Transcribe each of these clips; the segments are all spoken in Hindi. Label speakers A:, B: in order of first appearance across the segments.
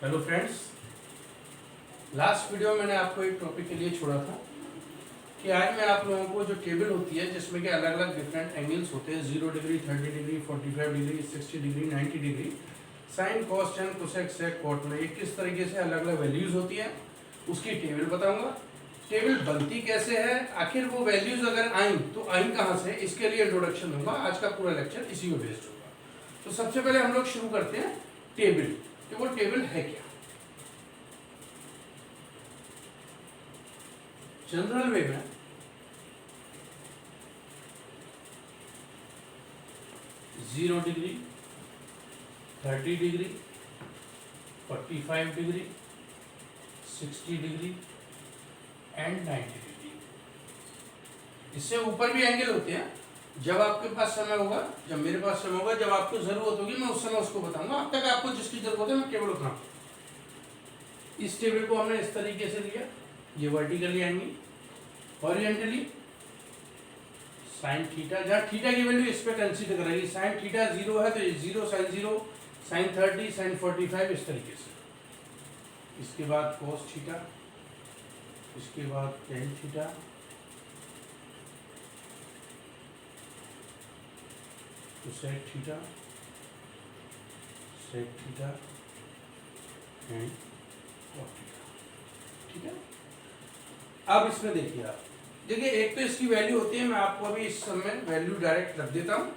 A: हेलो फ्रेंड्स, लास्ट वीडियो में मैंने आपको एक टॉपिक के लिए छोड़ा था कि आज मैं आप लोगों को जो टेबल होती है जिसमें कि अलग अलग डिफरेंट एंगल्स होते हैं 0 degree, 30 degree, 45 degree, 60 degree, 90 degree, sine, cos, tan, cosec, sec, cot में ये किस तरीके से अलग अलग वैल्यूज होती है उसकी टेबल बताऊंगा। टेबल बनती कैसे है, आखिर वो वैल्यूज अगर आई तो आई कहाँ से, इसके लिए इंट्रोडक्शन दूंगा। आज का पूरा लेक्चर इसी में बेस्ड होगा। तो सबसे पहले हम लोग शुरू करते हैं टेबल कि वो टेबल है क्या। जनरल वे में 0 degree, 30 degree, 45 degree, 60 degree and 90 degree, इससे ऊपर भी एंगल होते हैं। जब आपके पास समय होगा, जब मेरे पास समय होगा, जब आपको जरूरत होगी मैं उस समय उसको बताऊंगा। अब तक आपको जिसकी जरूरत है मैं केवल उतना। इस टेबल को हमने इस तरीके से लिया, ये vertically angle, horizontally sine theta, जहाँ थीटा की वैल्यू इस पे कंसीडर करेगी। साइन थीटा 0 है तो ये 0 साइन 0, साइन 30, साइन 45 इस तरीके से। इसके बाद cos थीटा, इसके बाद tan theta, cosec theta, sec theta and cot theta. ठीक है, अब इसमें देखिए आप देखिए, एक तो इसकी वैल्यू होती है, मैं आपको अभी इस समय वैल्यू डायरेक्ट रख देता हूँ,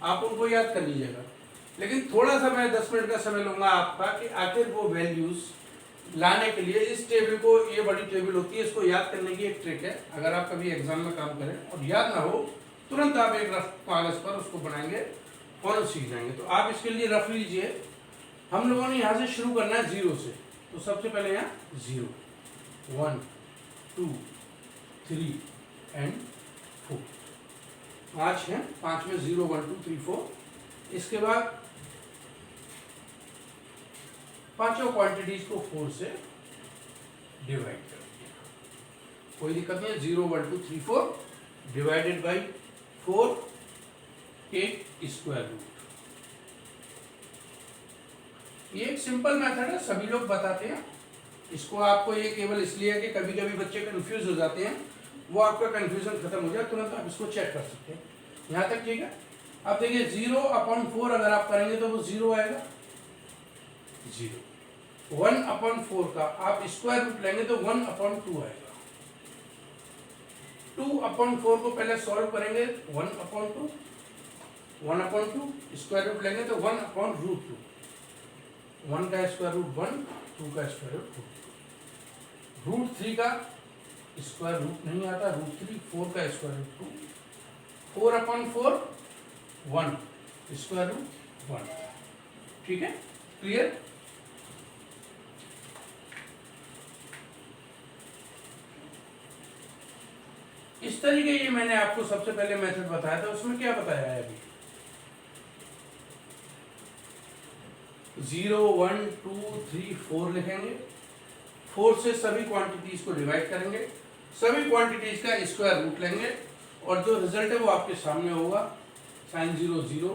A: आप उनको याद कर लीजिएगा। लेकिन थोड़ा सा मैं 10 मिनट का समय लूंगा आपका कि आखिर वो वैल्यूज लाने के लिए इस टेबल को, ये बड़ी टेबल होती है, इसको याद करने की एक ट्रिक है। अगर आप कभी एग्जाम में काम करें और याद ना हो, तुरंत आप एक रफ कागज पर उसको बनाएंगे और सीख जाएंगे। तो आप इसके लिए रफ लीजिए। हम लोगों ने यहाँ से शुरू करना है 0 से, तो सबसे पहले यहाँ 0, 1, 2, 3 एंड 4, 5 है, 5 में 0, 1, 2, 3, 4। इसके बाद पांचों क्वांटिटीज को 4 से डिवाइड कर दिया, कोई दिक्कत नहीं है। 0, 1, 2, 3, 4 डिवाइडेड बाई 4 के स्क्वायर रूट। ये एक सिंपल मेथड है, सभी लोग बताते हैं इसको। आपको ये केवल इसलिए है कि कभी कभी बच्चे कंफ्यूज हो जाते हैं, वो आपका कंफ्यूजन खत्म हो जाए, तुरंत आप इसको चेक कर सकते हैं। यहाँ तक ठीक है। अब देखिए 0/4 अगर आप करेंगे तो वो 0 आएगा, 0। 1/4 का आप स्क्वायर रूट लेंगे तो 1/2 आएगा। 2/4 को पहले सॉल्व करेंगे, 1/2, 1/2 स्क्वायर रूट लेंगे तो 1/√2। 1 का स्क्वायर रूट 1, 2 का स्क्वायर रूट 2, √3 का स्क्वायर रूट नहीं आता, √3, 4 का स्क्वायर रूट 2, 4/4, 1 स्क्वायर रूट 1। ठीक है, क्लियर। इस तरीके ये मैंने आपको सबसे पहले मेथड बताया था, उसमें क्या बताया है अभी, 0, 1, 2, 3, 4 लिखेंगे। 4 से सभी क्वांटिटीज को डिवाइड करेंगे, सभी क्वांटिटीज का स्क्वायर रूट लेंगे और जो रिजल्ट है वो आपके सामने होगा। Sine 0, 0,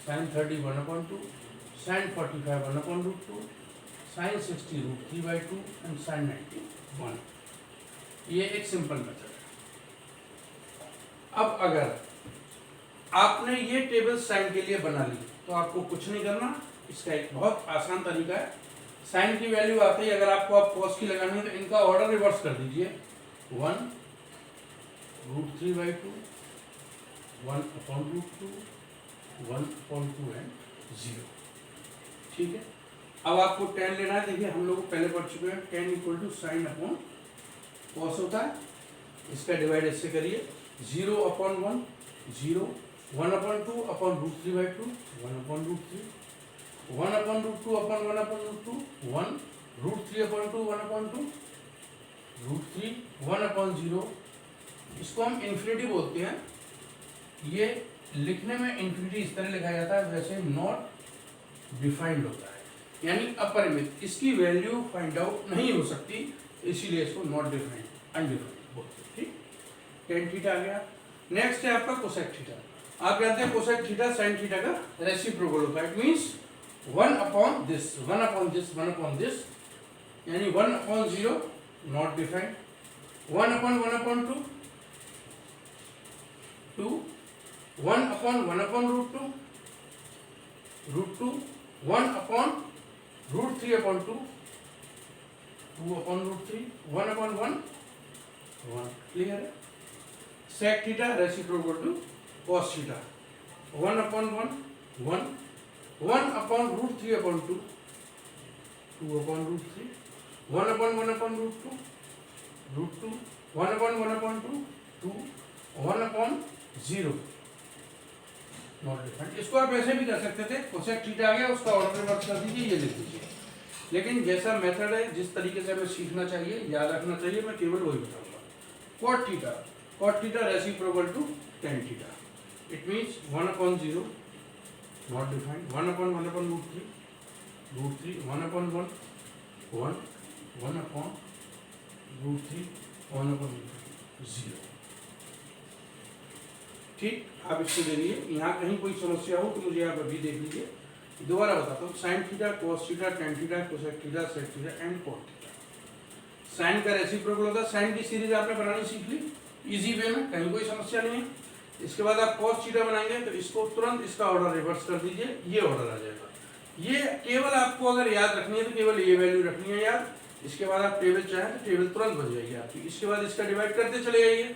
A: sine 30, 1/2, sine 45, 1/√2, sine 60, √3/2 and sine 90, 1। ये एक सिंपल मेथड है। अब अगर आपने ये टेबल साइन के लिए बना ली तो आपको कुछ नहीं करना, इसका एक बहुत आसान तरीका है। साइन की वैल्यू आते ही अगर आपको आप कॉस की लगानी है तो इनका ऑर्डर रिवर्स कर दीजिए, 1 √3/2, 1/√2, 1/2 एंड 0। ठीक है, अब आपको tan लेना है। देखिए हम लोग पहले पढ़ चुके हैं, tan = sin cos होता है। इसका डिवाइड इससे करिए, 0/1, 0, 1/2 √3/2, 1/√3, 1/√2 1/√2, 1, √3/2, 1/2, √3, 1/0। इसको हम इन्फिनिटी बोलते हैं। ये लिखने में इन्फिनिटी इस तरह लिखा जाता है वैसे नॉट डिफाइंड होता है, यानी अपरिमित। इसकी वैल्यू फाइंड आउट नहीं हो सकती, इसीलिए इसको नॉट डिफाइंड, अनडिफाइंड बोलते हैं। ठीक, tan थीटा आ गया। नेक्स्ट है आपका कोसेक थीटा। आप जानते हैं कोसेक थीटा साइन थीटा का रेसिप्रोकल होता है। It means 1 upon this, 1 upon this, 1 upon this, यानी 1 upon 0 not defined, 1 upon 1 upon 2, 2, 1 upon root 2, root 2, 1 upon root 3 upon 2, 2 upon root 3, 1 upon 1, 1. Clear है? Sec theta reciprocal to cos theta, 1 upon 1, 1, 1 upon root 3 upon 2, 2 upon root 3, 1 upon 1 upon root 2, root 2, 1 upon 1 upon 2, 2, 1 upon 0 not different. इसको आप ऐसे भी कर सकते थे, कोसेक थीटा आ गया उसका ऑर्डर रिवर्स कर दीजिए, ये लिख दीजिए। लेकिन जैसा मेथड है, जिस तरीके से हमें सीखना चाहिए, याद रखना चाहिए, मैं केवल वही बताऊंगा। Cot theta reciprocal to tan theta, it means 1 upon 0 not defined, 1 upon 1 upon root 3, 1 upon 1, 1, 1 upon root 3, 1 upon 0। ठीक, आप इसको दे लीजिए। यहाँ कहीं कोई समस्या हो तो मुझे आप अभी देख लीजिए। दोबारा बताता हूँ, sine theta, cos theta, tan theta, cosec theta, sec theta and cot theta. Sine का रेसिप्रोकल होता है, साइन की सीरीज आपने बनानी सीख ली इजी वे में, कहीं कोई समस्या नहीं है। इसके बाद आप कॉस थीटा बनाएंगे तो इसको तुरंत इसका ऑर्डर रिवर्स कर दीजिए, ये ऑर्डर आ जाएगा। ये केवल आपको अगर याद रखनी है तो केवल ये वैल्यू रखनी है याद। इसके बाद आप टेबल चाहें तो टेबल तुरंत बन जाएगी आपकी। इसके बाद इसका डिवाइड करते चले जाइए,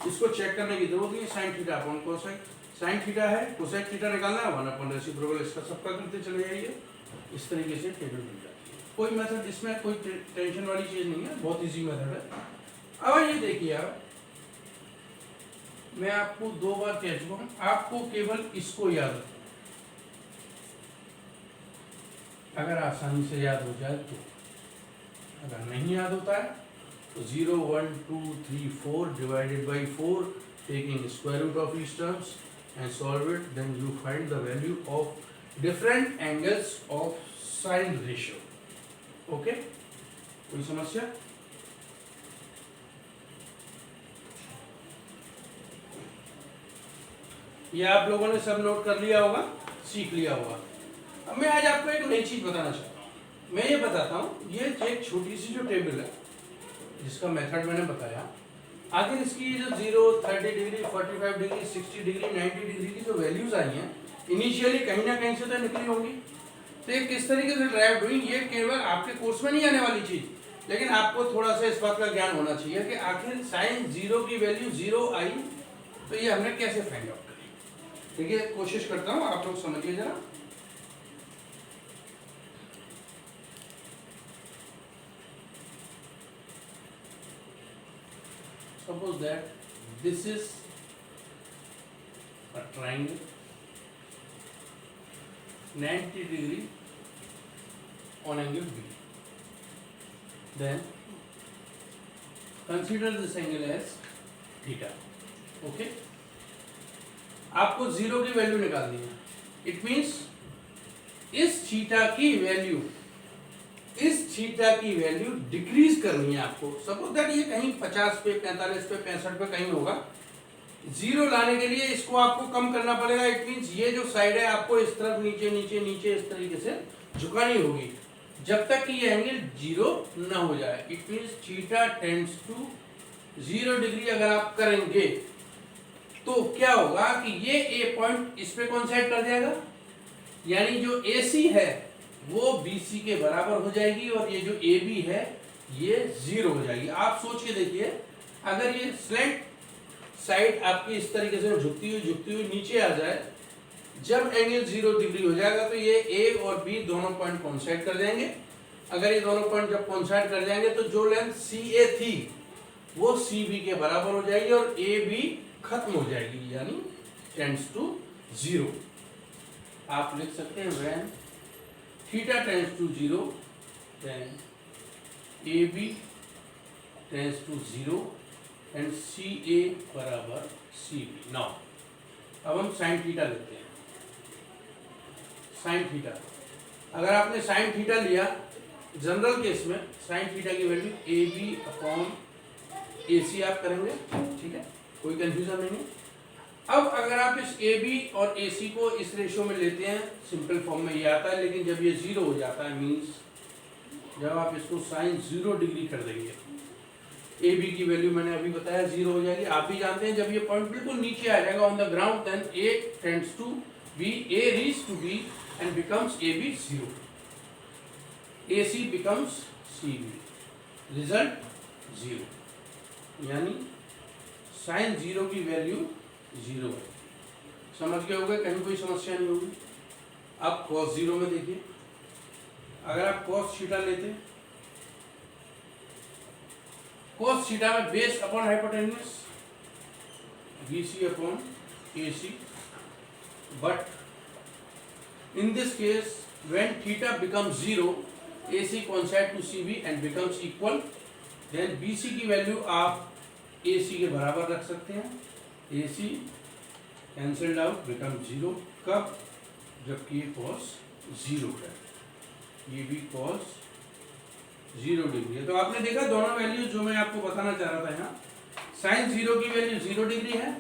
A: इसको चेक करने की जरूरत नहीं। Sine theta upon cosec, sine theta है, कोसेक थीटा निकालना है, 1 अपॉन रेसिप्रोकल, इसका सबका करते चले जाइए। इस तरीके से टेबल बन जाती है। कोई मेथड इसमें कोई टेंशन वाली चीज नहीं है, बहुत इजी मेथड है। अब ये देखिए आप, मैं आपको 2 बार कह चुका हूं, आपको केवल इसको याद रखना, अगर आसानी से याद हो जाए तो। अगर नहीं याद होता है तो 0, 1, 2, 3, 4 divided by 4, taking square root of each terms and solve it, then you find the value of different angles of sine ratio. Okay? कोई समस्या? ये आप लोगों ने सब नोट कर लिया होगा, सीख लिया होगा। अब मैं आज आपको एक नई चीज बताना चाहता हूँ। मैं ये बताता हूँ, ये एक छोटी सी जो टेबल है जिसका मेथड मैंने बताया, आखिर इसकी जो 0, 30 डिग्री, 45 डिग्री, 60 डिग्री, 90 डिग्री की जो वैल्यूज आई हैं, इनिशियली कहीं ना कहीं से तो निकली होंगी। तो ये किस तरीके से ड्राइव हुई, ये केवल आपके कोर्स में नहीं आने वाली चीज, लेकिन आपको थोड़ा सा इस बात का ज्ञान होना चाहिए कि आखिर साइन 0 की वैल्यू 0 आई तो ये हमने कैसे फाइंड आउट करी। देखिए, कोशिश करता हूँ, आप लोग समझिए जरा। Suppose that this is a triangle, 90 degree on angle B. Then consider this angle as theta. Okay? आपको 0 की वैल्यू निकालनी है। इट मीन्स इस थीटा की वैल्यू, इस थीटा की वैल्यू डिक्रीज करनी है आपको। सपोज दैट ये कहीं 50 पे, 45 पे, 65 पे कहीं होगा। 0 लाने के लिए इसको आपको कम करना पड़ेगा। इट मीन्स ये जो साइड है आपको इस तरफ नीचे नीचे नीचे इस तरीके से झुकानी होगी जब तक कि ये एंगल 0 ना हो जाए। It means theta tends to 0 degree अगर आप करेंगे तो क्या होगा कि ये ए पॉइंट इस पे कोइंसाइड कर जाएगा, यानी जो AC है वो BC के बराबर हो जाएगी और ये जो AB है ये 0 हो जाएगी। आप सोच के देखिए, अगर ये स्लैंट साइड आपकी इस तरीके से झुकती हुई नीचे आ जाए, जब एंगल 0 डिग्री हो जाएगा तो ये A और B दोनों पॉइंट कोइंसाइड कर जाएंगे। अगर ये दोनों पॉइंट जब कोइंसाइड कर जाएंगे तो जो लेंथ CA थी वो CB के बराबर हो जाएगी और AB खत्म हो जाएगी, यानी टेंड्स टू 0। आप लिख सकते हैं when theta tends to 0 then AB tends to 0 and CA बराबर CB। नाउ अब हम साइन थीटा लेते हैं। साइन थीटा, अगर आपने साइन थीटा लिया जनरल केस में, साइन थीटा की वैल्यू AB अपॉन AC आप करेंगे, ठीक है, कोई कंफ्यूजन नहीं है। अब अगर आप इस ए बी और ए सी को इस रेशियो में लेते हैं, सिंपल फॉर्म में ये आता है, लेकिन जब ये 0 हो जाता है, मीन्स जब आप इसको साइन 0 डिग्री कर देंगे, ए बी की वैल्यू मैंने अभी बताया 0 हो जाएगी। आप भी जानते हैं जब ये पॉइंट बिल्कुल नीचे आ जाएगा on the ground, then A tends to B, A reach to B and becomes A B 0, A C becomes C B, result 0, यानी साइन 0 की वैल्यू 0 है। समझ गए होंगे, कहीं कोई समस्या नहीं होगी। अब cos 0 में देखिए, अगर आप cos थीटा लेते हैं, cos थीटा में base upon hypotenuse BC upon AC, but in this case when theta becomes 0, AC coincide to CB and becomes equal, then BC की वैल्यू आप AC के बराबर रख सकते हैं, AC कैंसल्ड आउट बिकम 0, कब? जबकि ये cos 0 है, ये भी cos 0 डिग्री है। तो आपने देखा दोनों वैल्यू जो मैं आपको बताना चाह रहा था यहाँ, साइन 0 की वैल्यू 0 डिग्री है,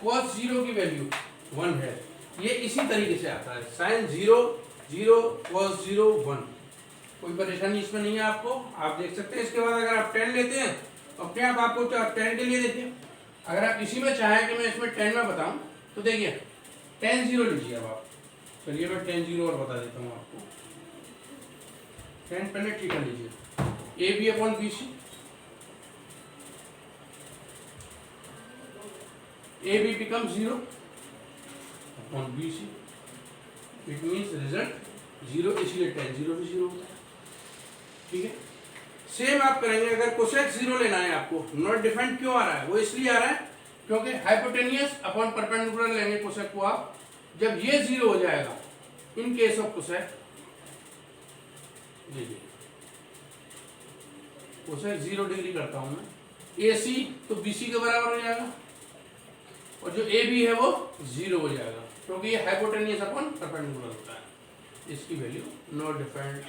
A: cos 0 की वैल्यू 1 है। ये इसी तरीके से आता है, साइन 0 0, cos 0 1, कोई परेशानी इसमें नहीं है आपको, आप देख सकते हैं। इसके बाद अगर आप 10 लेते हैं तो अपने आप आपको 10 के लिए देखिए, अगर आप इसी में चाहें कि मैं इसमें 10 में बताऊं तो देखिए tan 0 लीजिए। अब आप चलिए मैं tan 0 और बता देता हूँ आपको। tan पहले ठीक है लीजिए, A B upon B C, A B become 0 upon B C, it means result 0, इसलिए tan 0 भी 0 होता है। ठीक है, सेम आप करेंगे। अगर कोसेक 0 लेना है आपको, नॉट डिफाइंड क्यों आ रहा है? वो इसलिए आ रहा है क्योंकि हाइपोटेनियस अपॉन परपेंडिकुलर लेंगे कोसेक को आप, जब ये 0 हो जाएगा इन केस ऑफ कोसेक, देखिए कोसेक 0 डिग्री करता हूं मैं, AC तो BC के बराबर हो जाएगा और जो AB है वो 0 हो जाएगा, क्योंकि ये हाइपोटेनियस अपॉन परपेंडिकुलर होता है। इसकी वैल्यू नॉट डिफाइंड।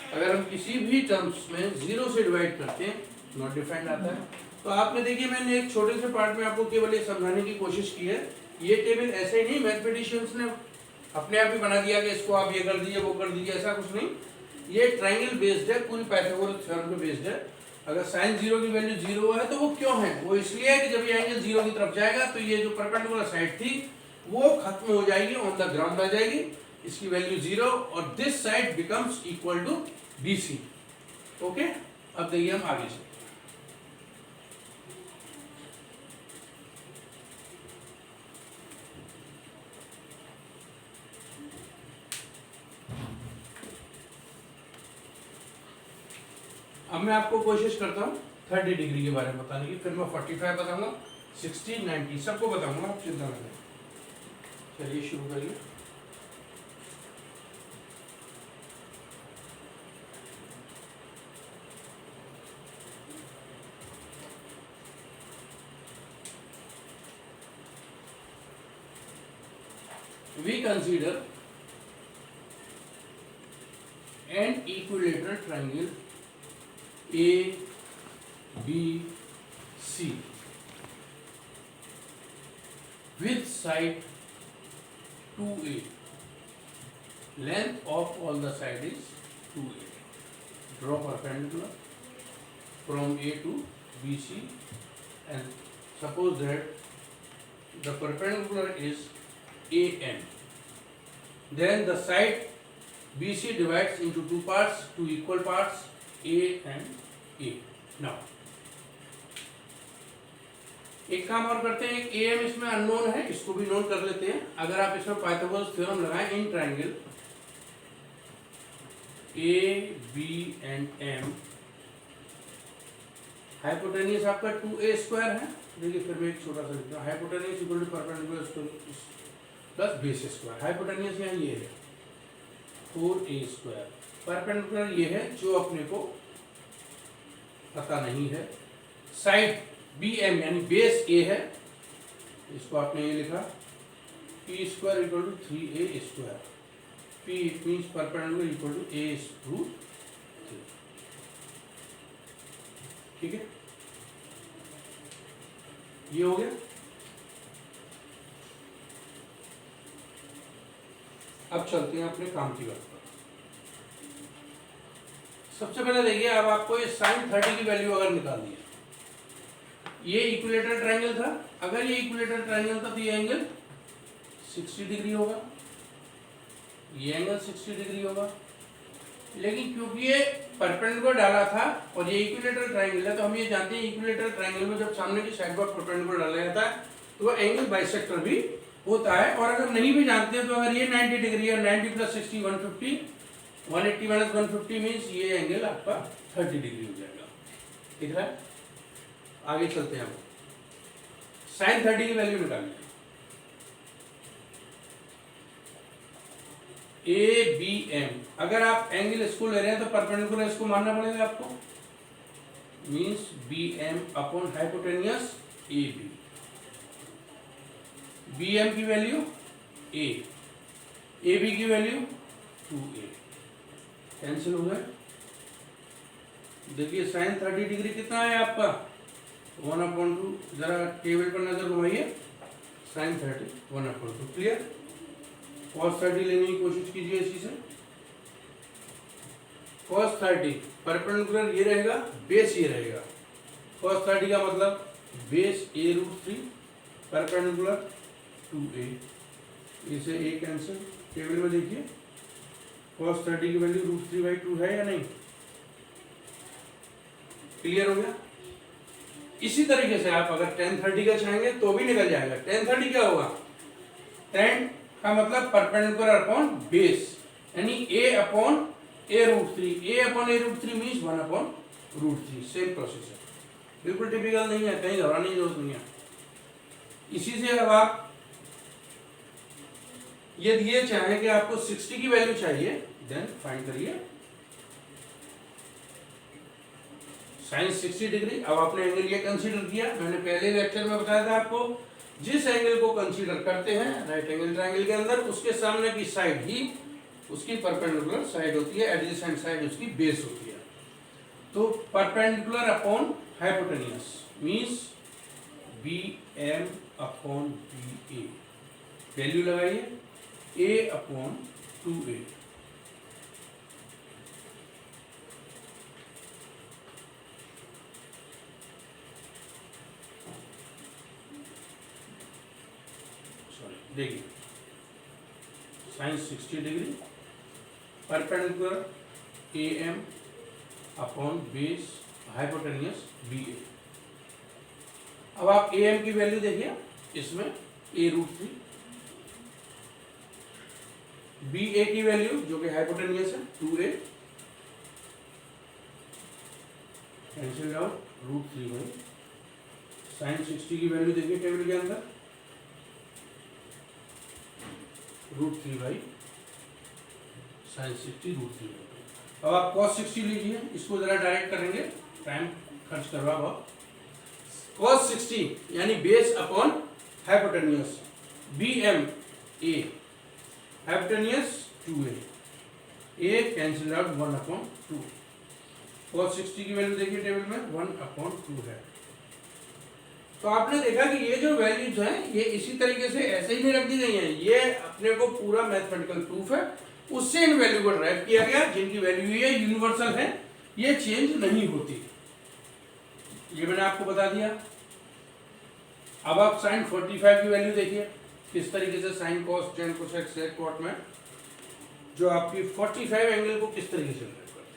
A: अगर हम किसी भी टर्म्स में 0 से डिवाइड करते हैं, नॉट डिफाइंड आता है। तो आपने देखिए मैंने एक छोटे से पार्ट में आपको केवल ये समझाने की कोशिश की है। ये टेबल ऐसे ही नहीं मैथमेटिशियंस ने अपने आप ही बना दिया कि इसको आप ये कर दीजिए वो कर दीजिए, ऐसा कुछ नहीं। ये ट्रायंगल बेस्ड है, पूरी पाइथागोरस थ्योरम पे बेस्ड है। अगर साइन 0 की वैल्यू 0 है तो वो क्यों है? वो इसलिए है कि जब ये एंगल 0 की तरफ जाएगा तो ये जो परपेंडिकुलर साइड थी वो खत्म हो जाएगी, ऑन द ग्राउंड आ जाएगी, इसकी वैल्यू 0 और this side becomes equal to BC। Okay, अब देखिए हम आगे चलते हैं। अब मैं आपको कोशिश करता हूँ 30 डिग्री के बारे में बताने की, फिर मैं 45 बताऊंगा, 60, 90 सबको बताऊंगा, आप चिंता न करें। चलिए शुरू करिए। We consider an equilateral triangle ABC with side 2A. Length of all the side is 2A. Draw perpendicular from A to BC and suppose that the perpendicular is AM. Then the side BC divides into two parts, two equal parts, A and A. Now, एक काम और करते हैं, एक AM इसमें अननोन है, इसको भी नोट कर लेते हैं। अगर आप इसमें पाइथागोरस थ्योरम लगाएं in triangle A, B and M, hypotenuse आपका 2A स्क्वायर है। देखिए फिर मैं एक छोटा सा लिखता हूँ, hypotenuse equal to perpendicular plus base square. Hypotenuse यहाँ ये है 4A स्क्वायर, परपेंडिकुलर ये है जो अपने को पता नहीं है। साइड BM यानी बेस A है, इसको आपने ये लिखा P square equal to 3A square, P it means perpendicular equal to A root 3। ठीक है, ये हो गया। अब चलते हैं अपने काम की बात पर। सबसे पहले देखिए, अब आपको ये साइन 30 की वैल्यू अगर निकालनी है, ये इक्विलेटरल ट्रायंगल था, अगर ये इक्विलेटरल ट्रायंगल था तो ये एंगल 60 डिग्री होगा, ये एंगल 60 डिग्री होगा। लेकिन क्योंकि ये परपेंडिकुलर डाला था और ये इक्विलेटरल ट्रायंगल है, तो हम ये जानते हैं इक्विलेटरल ट्रायंगल में जब सामने की साइड पर परपेंडिकुलर डाला जाता है तो वो एंगल बाइसेक्टर भी होता है। और अगर नहीं भी जानते हैं तो अगर ये 90 डिग्री है, 90 प्लस 60 150, 180 माइनस 150 मीन्स ये एंगल आपका 30 डिग्री हो जाएगा। ठीक है, आगे चलते हैं हम। साइन 30 की वैल्यू निकालिए। ए बी एम, अगर आप एंगल इसको ले रहे हैं तो परपेंडिकुलर इसको मानना पड़ेगा आपको, means B M upon hypotenuse A B. B M की वैल्यू ए बी की वैल्यू 2a, कैंसिल हो गए। देखिए साइन 30 डिग्री कितना है आपका 1/2, जरा टेबल पर नजर घुमाइए, साइन 30 1/2, क्लियर। cos 30 लेने की कोशिश कीजिए इसी से। cos 30 परपेंडिकुलर ये रहेगा, बेस ये रहेगा। cos 30 का मतलब बेस a√3, परपेंडिकुलर 2a, इसे a कैंसिल। टेबल में देखिए cos 30 की वैल्यू √3/2 है या नहीं, क्लियर हो गया। इसी तरीके से आप अगर tan 30 का चाहेंगे तो भी निकल जाएगा। tan 30 क्या होगा, tan का मतलब परपेंडिकुलर अपॉन बेस, यानी a upon a√3, a upon a√3 means 1/√3, same process है, बिल्कुल टिपिकल नहीं है, कहीं घबराने की जरूरत नहीं है। इसी से अब आप यदि ये चाहें कि आपको 60 की वैल्यू चाहिए, देन फाइंड करिए साइन 60 डिग्री। अब आपने एंगल ये कंसीडर किया, मैंने पहले लेक्चर में बताया था आपको, जिस एंगल को कंसीडर करते हैं राइट एंगल ट्रायंगल के अंदर, उसके सामने की साइड ही उसकी परपेंडिकुलर साइड होती है, एडजेसेंट साइड उसकी बेस होती है। तो perpendicular upon hypotenuse means B M upon B A, value लगाइए a अपॉन 2a। देखिए sine 60 degree, perpendicular A M upon base hypotenuse B A. अब आप ए एम की वैल्यू देखिए, इसमें a√3, बी ए की वैल्यू जो कि हाइपोटेनियस है 2a, कैंसिल आउट √3 साइन 60 की वैल्यू देखिए टेबल के अंदर, √3 साइन 60 √3। अब आप cos 60 लीजिए, इसको जरा डायरेक्ट करेंगे, टाइम खर्च करवा बहुत। cos 60 यानी base upon hypotenuse, B M A, hypotenuse 2a, a cancel out 1/2। cos 60 की वैल्यू देखिए टेबल में 1/2 है। तो आपने देखा कि ये जो वैल्यूज हैं ये इसी तरीके से ऐसे ही नहीं रख दी गई हैं, ये अपने को पूरा मैथमेटिकल प्रूफ है, उससे इन वैल्यू को ड्राइव किया गया, जिनकी वैल्यू ये यूनिवर्सल है, ये चेंज नहीं होती, ये मैंने आपको बता दिया। अब आप साइन 45 की वैल्यू देखिए किस तरीके से sine cos tan cosec sec cot में जो आपकी 45 एंगल को किस तरीके से ड्राइव करते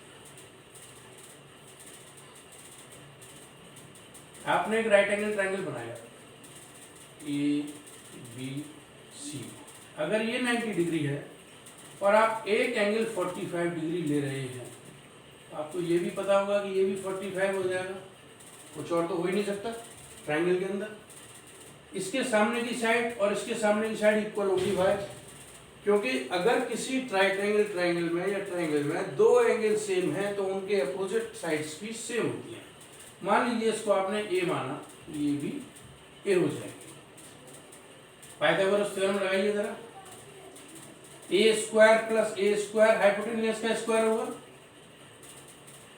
A: हैं। आपने एक राइट एंगल ट्रायंगल बनाया ए बी सी, अगर ये 90 डिग्री है और आप एक एंगल 45 डिग्री ले रहे हैं, आपको ये भी पता होगा कि ये भी 45 हो जाएगा, कुछ और तो हो ही नहीं सकता ट्रायंगल के अंदर। इसके सामने की साइड और इसके सामने की साइड इक्वल होगी भाई, क्योंकि अगर किसी ट्रायंगल में या ट्रायंगल में दो एंगल सेम है तो उनके अपोजिट साइड्स भी सेम होती हैं। मान लीजिए इसको आपने ए माना, ये भी ए हो जाएगी। पाइथागोरस थ्योरम लगाइए जरा, A square plus A square hypotenuse का स्क्वायर होगा,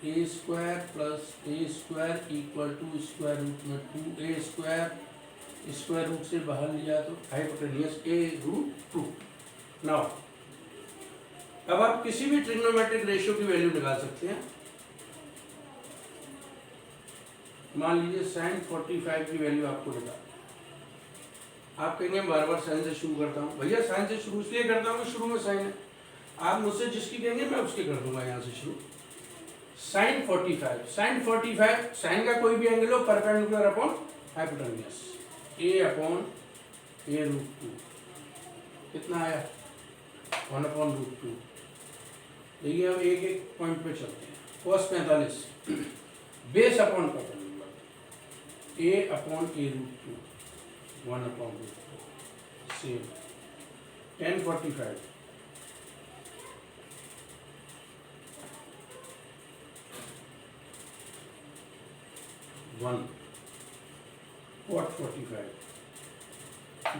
A: A square plus A square equal to square root में 2a स्क्वायर, स्क्वायर रूट से बाहर लिया तो हाइपोटेनियस a√2। नाउ अब आप किसी भी ट्रिग्नोमेट्रिक रेशियो की वैल्यू निकाल सकते हैं। मान लीजिए sin 45 की वैल्यू आपको निकाल, आप कहेंगे बार बार साइन से शुरू करता हूँ। भैया साइन से शुरू इसलिए करता हूँ, शुरू में साइन है, आप मुझसे जिसकी कहेंगे मैं उसके कर दूंगा यहाँ से शुरू। sin 45, साइन का कोई भी एंगल हो perpendicular upon hypotenuse, a upon a√2 कितना आया 1/√2। देखिए अब एक एक पॉइंट पे चलते हैं। cos 45 base upon perpendicular a upon a√2 1/√2 same. tan 45 1 cot 45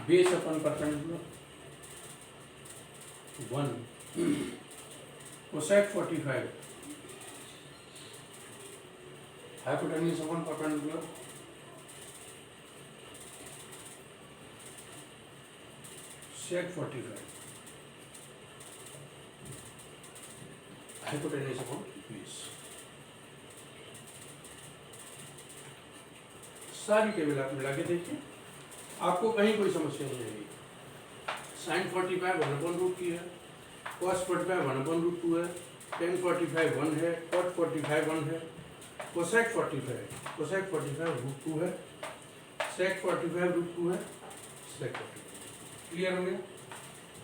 A: base upon perpendicular 1 cosec 45 hypotenuse upon perpendicular sec 45 hypotenuse upon base. सारी टेबल आप मिला के देखिए, आपको कहीं कोई समस्या नहीं आएगी। sin 45 1/√2 है, cos 45 1/√2 है, tan 45 1 है, cot 45 1 है, cosec 45 √2 है, sec 45 √2 है, sec 45। क्लियर हो गया?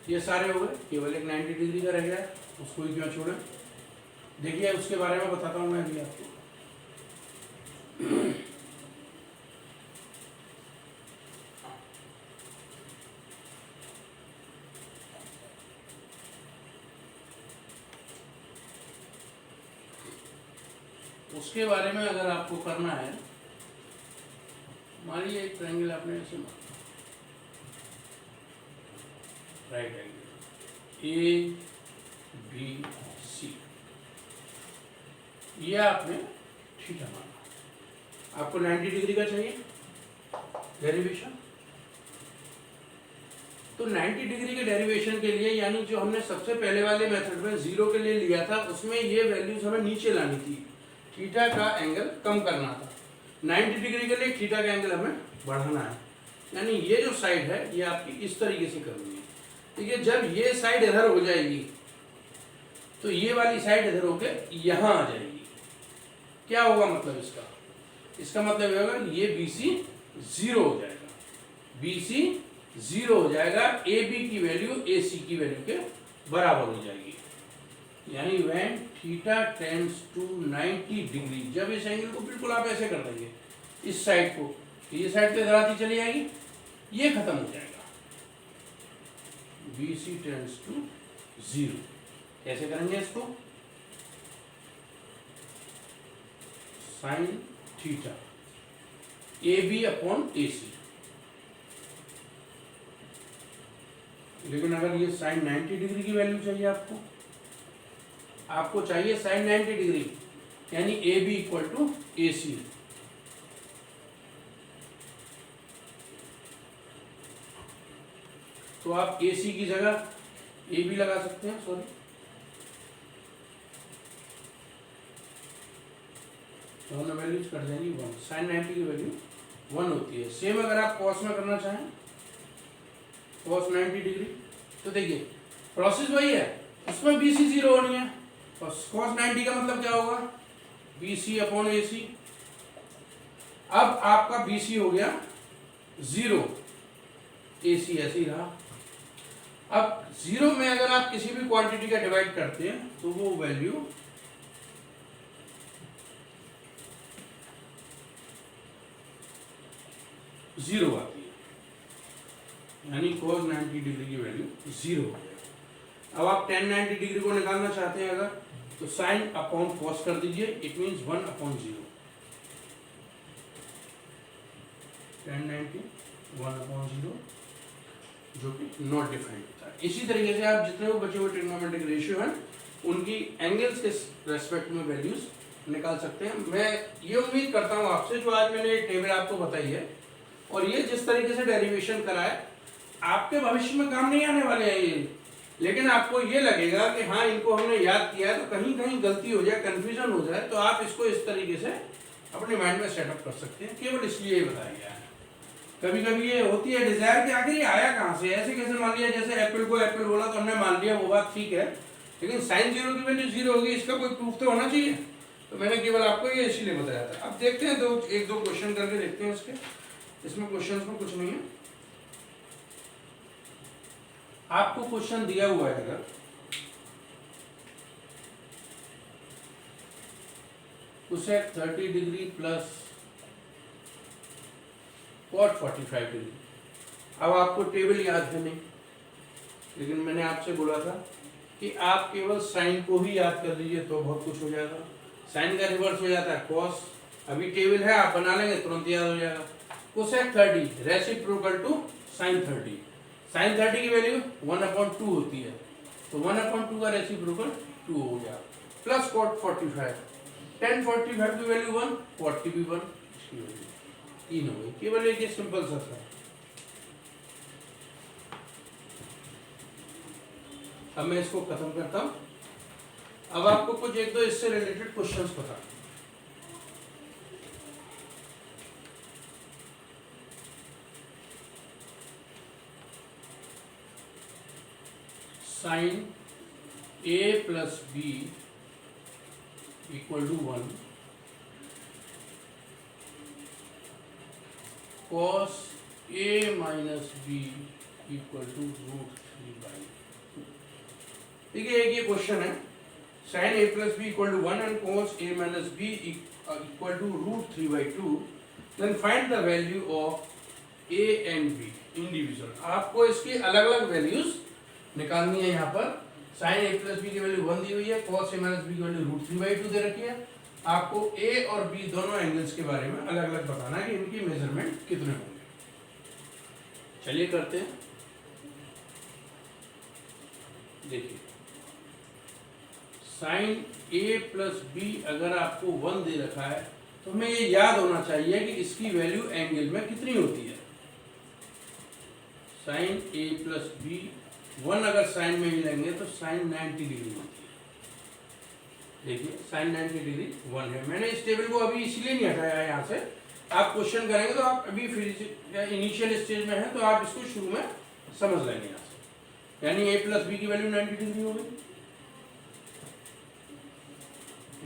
A: ये सारे हो गए, केवल एक 90 डिग्री का रह गया, उसको ही क्यों छोड़े। देखिए उसके बारे में बताता हूँ मैं अभी आपको। उसके बारे में अगर आपको करना है, मान लीजिए एक ट्रायंगल आपने ऐसे माना, right angle A B C, ये आपने थीटा माना, आपको 90 डिग्री का चाहिए डेरिवेशन। तो 90 डिग्री के डेरिवेशन के लिए, यानी जो हमने सबसे पहले वाले मेथड में 0 के लिए लिया था, उसमें ये वैल्यूज हमें नीचे लानी थी, थीटा का एंगल कम करना था। 90 डिग्री के लिए थीटा का एंगल हमें बढ़ाना है, यानी ये जो साइड है ये आपकी इस तरीके से करनी है। देखिए जब ये साइड इधर हो जाएगी तो ये वाली साइड इधर होके यहाँ आ जाएगी। क्या होगा मतलब इसका? इसका मतलब ये होगा ये BC 0 हो जाएगा, BC 0 हो जाएगा, AB की वैल्यू AC की वैल्यू के बराबर हो जाएगी। यानी when theta tends to 90 degree, जब इस एंगल को बिल्कुल आप ऐसे कर देंगे, इस साइड को, ये साइड तो इधर आती चली जाएगी, ये खत्म हो जाएगा, BC टेंड्स टू 0। कैसे करेंगे इसको? Sine theta AB upon AC। लेकिन अगर ये साइन 90 डिग्री की वैल्यू चाहिए आपको चाहिए साइन 90 डिग्री, यानी AB इक्वल टू AC। तो आप AC की जगह AB लगा सकते हैं, सॉरी, तो हमने वैल्यूज कर देंगी 1, साइन 90 की वैल्यू 1 होती है। सेम अगर आप कॉस में करना चाहें, कॉस 90 डिग्री, तो देखिए प्रोसेस वही है, उसमें BC 0 होनी है, और cos 90 का मतलब क्या होगा? BC upon AC। अब आपका BC हो गया 0, AC ऐसे ही रहा। अब 0 में अगर आप किसी भी क्वांटिटी का डिवाइड करते हैं तो वो वैल्यू जीरो आती है, यानी cos 90 डिग्री की वैल्यू 0 हो गया। अब आप tan 90 डिग्री को निकालना चाहते हैं अगर, तो साइन अपॉन कॉस कर दीजिए, इट मीन्स 1/0, tan 90 1/0, जो कि नॉट डिफाइंड होता है। इसी तरीके से आप जितने भी बचे हुए ट्रिग्नोमेट्रिक रेशियो हैं उनकी एंगल्स के रेस्पेक्ट में वैल्यूज निकाल सकते हैं। मैं ये उम्मीद करता हूँ आपसे, जो आज मैंने टेबल आपको बताई है और ये जिस तरीके से डेरिवेशन करा है, आपके भविष्य में काम नहीं आने वाले हैं ये, लेकिन आपको ये लगेगा कि हाँ इनको हमने याद किया है, तो कहीं कहीं गलती हो जाए, कंफ्यूजन हो जाए, तो आप इसको इस तरीके से अपने माइंड में सेटअप कर सकते हैं। केवल इसलिए ये बताया गया है। कभी कभी ये होती है डिजायर कि आखिर ये आया कहाँ से, ऐसे कैसे मान लिया, जैसे एप्पल को एप्पल बोला तो हमने मान लिया, वो बात ठीक है, लेकिन साइन जीरो की वैल्यू जीरो होगी, इसका कोई प्रूफ तो होना चाहिए। तो मैंने केवल आपको ये इसीलिए बताया था। अब देखते हैं एक दो क्वेश्चन करके देखते हैं इसके। इसमें क्वेश्चन में कुछ नहीं है, आपको क्वेश्चन दिया हुआ है अगर cosec 30 degree plus cot 45 degree. अब आपको टेबल याद है नहीं, लेकिन मैंने आपसे बोला था कि आप केवल साइन को ही याद कर लीजिए तो बहुत कुछ हो जाएगा। साइन का रिवर्स हो जाता है कॉस, अभी टेबल है आप बना लेंगे तुरंत याद हो जाएगा। Cosec 30 reciprocal to sine 30, sine 30 की वैल्यू 1/2 होती है, तो 1/2 का रेसिप्रोकल 2 हो गया, प्लस कॉट 45, tan 45 की वैल्यू 1, कॉट की भी 1, इसकी वैल्यू 3 हो गई। केवल एक ये सिंपल सा था। अब मैं इसको खत्म करता हूं। अब आपको कुछ एक दो इससे रिलेटेड क्वेश्चंस बता। Sine a plus B equal to 1, cos a minus B equal to √3/2। देखिए एक ये क्वेश्चन है, sine a plus B equal to 1 and cos a minus B equal to √3/2, then find the value of a and b individual. आपको इसकी अलग अलग वैल्यूज निकालनी है। यहाँ पर साइन a प्लस बी की वैल्यू 1 दी हुई है, कॉस a माइनस बी की वैल्यू √3/2 दे रखी है। आपको a और b दोनों एंगल्स के बारे में अलग अलग बताना है कि इनकी मेजरमेंट कितने होंगे। चलिए करते हैं। देखिए साइन a प्लस बी अगर आपको 1 दे रखा है तो हमें ये याद होना चाहिए कि इसकी वैल्यू एंगल में कितनी होती है। साइन a प्लस बी 1 अगर साइन में ही लेंगे तो साइन 90 डिग्री होती है। देखिए साइन 90 डिग्री 1 है। मैंने इस टेबल को अभी इसलिए नहीं हटाया है यहाँ से, आप क्वेश्चन करेंगे तो आप अभी इनिशियल स्टेज में है तो आप इसको शुरू में समझ लेंगे यहाँ से। यानी a प्लस बी की वैल्यू 90 डिग्री हो गई।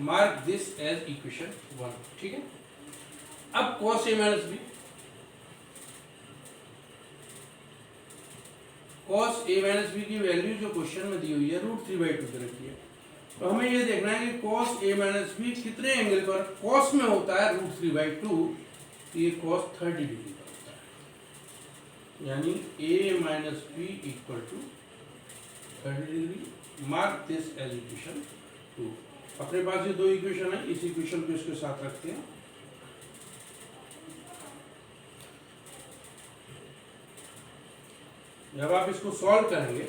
A: मार्क दिस एज इक्वेशन 1, ठीक है। अब cos a minus B, cos a minus B की वैल्यू जो क्वेश्चन में दी हुई है √3/2 दे रखी है, तो हमें ये देखना है कि cos a माइनस बी कितने एंगल पर cos में होता है √3/2, ये cos 30 डिग्री पर होता है, यानी a minus B equal to 30 degree. Mark this as equation 2। अपने पास ये दो इक्वेशन है, इस इक्वेशन को इसके साथ रखते हैं। जब आप इसको सॉल्व करेंगे,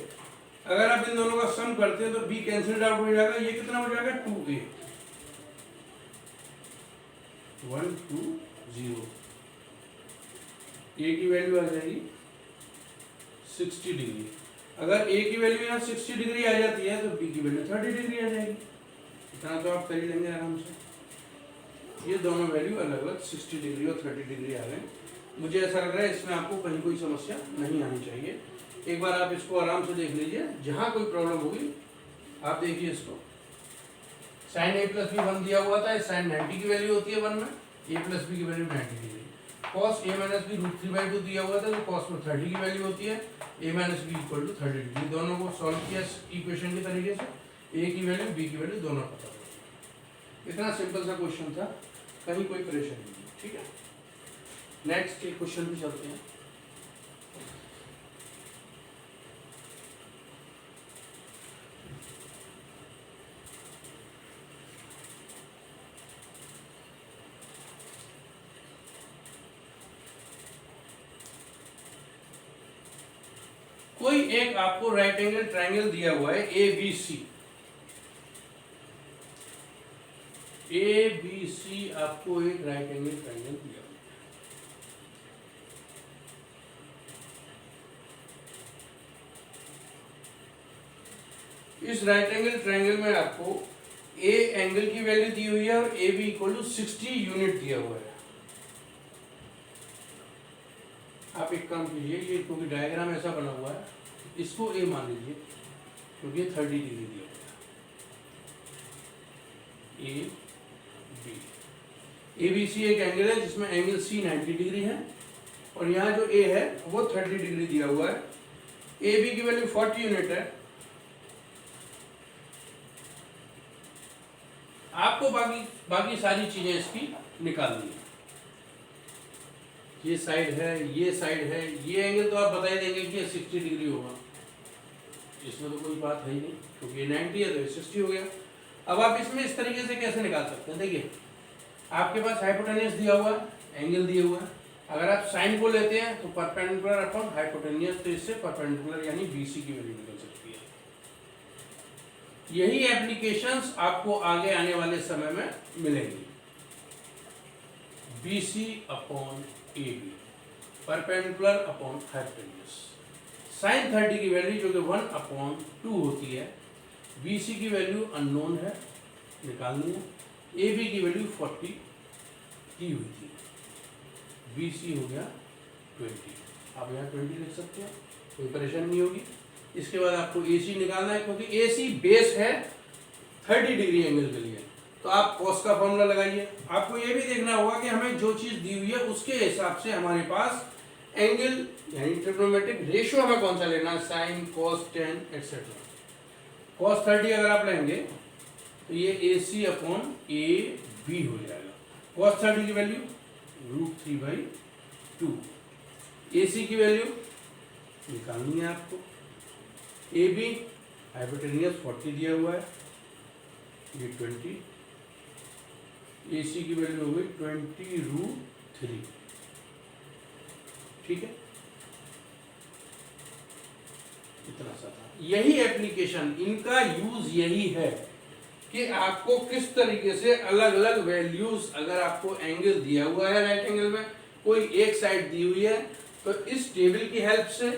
A: अगर आप इन दोनों का सम करते हैं तो b कैंसिल आउट हो जाएगा। ये कितना हो जाएगा 2a, 1 2 0। a की वैल्यू आ जाएगी 60 डिग्री। अगर a की वैल्यू यहाँ 60 डिग्री आ जाती है तो b की वैल्यू 30 डिग्री आ जाएगी। इतना तो आप कर ही लेंगे आराम से। ये दोनों वैल्यू अलग अलग 60 डिग्री और 30 डिग्री आ गए। मुझे ऐसा लग रहा है इसमें आपको कहीं कोई समस्या नहीं आनी चाहिए। एक बार आप इसको आराम से देख लीजिए, जहां कोई प्रॉब्लम होगी आप देखिए इसको। साइन a प्लस बी 1 दिया हुआ था, साइन 90 की वैल्यू होती है 1 में, a प्लस बी की value 90 degree. Cos a minus B √3/2 दिया हुआ था, तो कॉस में 30 की वैल्यू होती है, a minus B equal to 30 degree. दोनों को सॉल्व किया इक्वेशन के तरीके से, a की वैल्यू b की वैल्यू दोनों पता हो। इतना सिंपल सा क्वेश्चन था, कहीं कोई परेशानी नहीं, ठीक है। नेक्स्ट एक क्वेश्चन भी चलते हैं। कोई एक आपको राइट एंगल ट्रायंगल दिया हुआ है ABC। ABC आपको एक राइट एंगल ट्रायंगल दिया हुआ है। इस राइट एंगल ट्रायंगल में आपको ए एंगल की वैल्यू दी हुई है और A B equal to 60 unit दिया हुआ है। आप एक काम कीजिए, ये क्योंकि डायग्राम ऐसा बना हुआ है, इसको ए मान लीजिए क्योंकि 30 डिग्री दिया हुआ है। ए बी, ए बी सी एक एंगल है जिसमें एंगल सी 90 डिग्री है और यहाँ जो ए है वो 30 डिग्री दिया हुआ है। ए बी की वैल्यू 40 यूनिट है। आपको बाकी सारी चीजें इसकी निकालनी है। ये साइड है, ये साइड है, ये एंगल तो आप बता ही देंगे कि 60 डिग्री होगा, इसमें तो कोई बात है ही नहीं क्योंकि ये 90 है तो ये 60 हो गया। अब आप इसमें इस तरीके से कैसे निकाल सकते हैं, देखिए आपके पास हाइपोटेन्यूस दिया हुआ है, एंगल दिया हुआ है। अगर आप साइन को लेते हैं तो परपेंडिकुलर अपॉन हाइपोटेन्यूस, तो इससे परपेंडिकुलर यानी बीसी की वैल्यू निकल सकती है। यही एप्लीकेशंस आपको आगे आने वाले समय में मिलेंगी। BC upon A B, perpendicular upon hypotenuse. Sine 30 की वैल्यू जो कि 1/2 होती है, बीसी की वैल्यू अननोन है, निकालनी है। ए बी की वैल्यू 40 दी हुई थी, बीसी हो गया 20, आप यहाँ 20 लिख सकते हैं, कोई परेशानी नहीं होगी। इसके बाद आपको AC निकालना है क्योंकि AC बेस है 30 डिग्री एंगल के लिए, तो आप कॉस का फॉर्मूला लगाइए। आपको ये भी देखना होगा कि हमें जो चीज़ दी हुई है उसके हिसाब से हमारे पास एंगल यानी ट्रिग्नोमेट्रिक रेशियो हमें कौन सा लेना है, sine, cos, tan etcetera. Cos 30 अगर आप लेंगे तो ये AC अपॉन AB हो जाएगा। कॉस 30 की वैल्यू √3/2, AC की वैल्यू निकालनी है आपको। AB हाइपोटेन्यूस 40 दिया हुआ है, ये 20, AC की वैल्यू हो गई 20√3, ठीक है, इतना सा था। यही एप्लीकेशन, इनका यूज यही है कि आपको किस तरीके से अलग अलग वैल्यूज, अगर आपको एंगल दिया हुआ है राइट एंगल में, कोई एक साइड दी हुई है, तो इस टेबल की हेल्प से,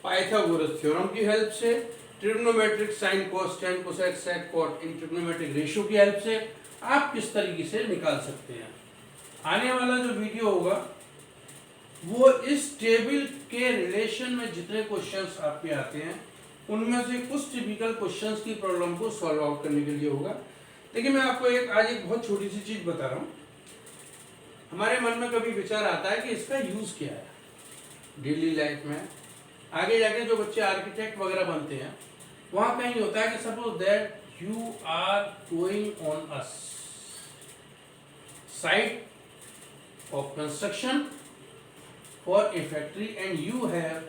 A: पाइथागोरस थ्योरम की हेल्प से, trigonometric sine cos tan cosec sec cot इन ट्रिग्नोमेट्रिक रेशियो की हेल्प से आप किस तरीके से निकाल सकते हैं। आने वाला जो वीडियो होगा वो इस टेबल के रिलेशन में जितने क्वेश्चंस आपके आते हैं उनमें से कुछ टिपिकल क्वेश्चंस की प्रॉब्लम को सॉल्व आउट करने के लिए होगा। देखिए मैं आपको आज एक बहुत छोटी सी चीज बता रहा हूँ। हमारे मन में कभी विचार आता है कि इसका यूज क्या है डेली लाइफ में, आगे जाके जो बच्चे आर्किटेक्ट वगैरह बनते हैं वहां कहीं होता है कि suppose that you are going on a site of construction for a factory and you have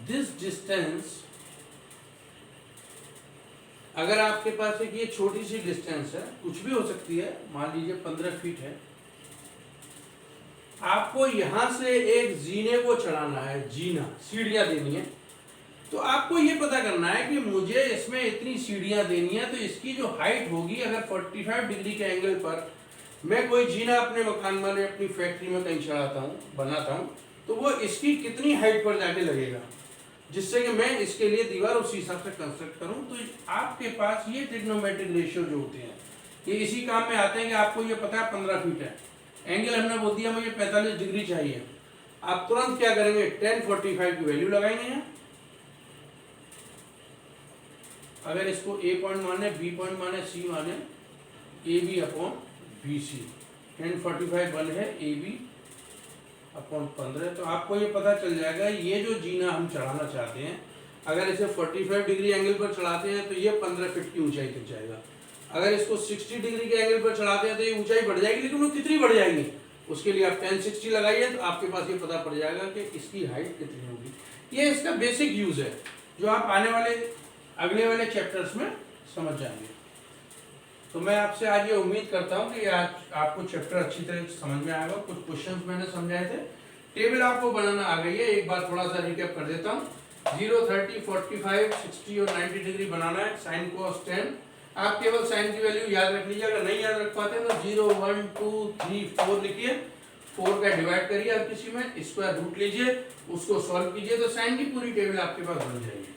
A: this distance. अगर आपके पास एक ये छोटी सी डिस्टेंस है, कुछ भी हो सकती है, मान लीजिए 15 फीट है, आपको यहां से एक जीने को चढ़ाना है, जीना सीढ़ियां देनी है, तो आपको ये पता करना है कि मुझे इसमें इतनी सीढ़ियां देनी है, तो इसकी जो हाइट होगी, अगर 45 डिग्री के एंगल पर मैं कोई जीना अपने मकान में, अपनी फैक्ट्री में कहीं चढ़ाता हूँ, बनाता हूँ, तो वो इसकी कितनी हाइट पर जाके लगेगा, जिससे कि मैं इसके लिए दीवार उसी हिसाब से कंस्ट्रक्ट करूं। तो आपके पास ये ट्रिग्नोमेट्रिक रेशियो जो होते हैं ये इसी काम में आते हैं कि आपको ये पता है 15 फीट है, एंगल हमने बोल दिया मुझे 45 डिग्री चाहिए, आप तुरंत क्या करेंगे, 1045 की वैल्यू लगाएंगे यहाँ। अगर इसको A पॉइंट माने, B पॉइंट माने, C माने, AB अपॉन BC, 1045 1 है, AB अपॉन 15, तो आपको ये पता चल जाएगा ये जो जीना हम चढ़ाना चाहते हैं, अगर इसे 45 डिग्री एंगल पर चढ़ाते हैं तो ये 15 फीट की ऊंचाई तक जाएगा। अगर इसको 60 डिग्री के एंगल पर चढ़ाते हैं तो ये ऊंचाई बढ़ जाएगी, लेकिन वो कितनी बढ़ जाएगी, उसके लिए आप 1060 लगाइए तो आपके पास ये पता पड़ जाएगा कि इसकी हाइट कितनी होगी। ये इसका बेसिक यूज है जो आप आने वाले अगले वाले चैप्टर्स में समझ जाएंगे। तो मैं आपसे आज ये उम्मीद करता हूँ कि आज आपको चैप्टर अच्छी तरह समझ में आएगा। कुछ क्वेश्चंस मैंने समझाए थे, टेबल आपको बनाना आ गई है, एक बार थोड़ा सा रिकैप कर देता हूँ। 0, 30, 45, 60 और 90 डिग्री बनाना है, साइन कॉस 10। आप केवल साइन की वैल्यू याद रख लीजिए, अगर नहीं याद रख पाते हैं तो 0, 1, 2, 3, 4 लिखिए, 4 का डिवाइड करिए आप किसी में, स्क्वायर रूट लीजिए, उसको सॉल्व कीजिए, तो साइन की पूरी टेबल आपके पास बन जाएगी।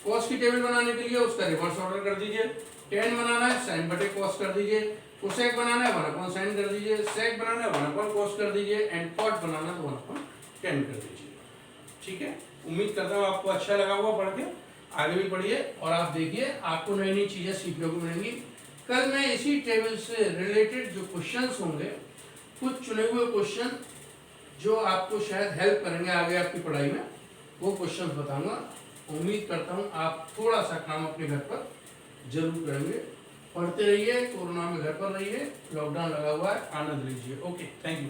A: कॉस की टेबल बनाने के लिए उसका रिवर्स ऑर्डर कर दीजिए। टेन बनाना है साइन बटे कॉस कर दीजिए, कोसेक बनाना है 1/sin कर दीजिए, सेक बनाना है 1/cos कर दीजिए, एंड कॉट बनाना है 1/tan कर दीजिए। ठीक है, उम्मीद करता हूँ आपको अच्छा लगा होगा पढ़ के। आगे भी पढ़िए और आप देखिए आपको नई नई चीजें सीखने को मिलेंगी। कल मैं इसी टेबल से रिलेटेड जो क्वेश्चंस होंगे, कुछ चुने हुए क्वेश्चन जो आपको शायद हेल्प करेंगे आगे आपकी पढ़ाई में, वो क्वेश्चंस बताऊंगा। उम्मीद करता हूँ आप थोड़ा सा काम अपने घर पर जरूर करेंगे। पढ़ते रहिए, कोरोना में घर पर रहिए, लॉकडाउन लगा हुआ है, आनंद लीजिए। Okay, thank you.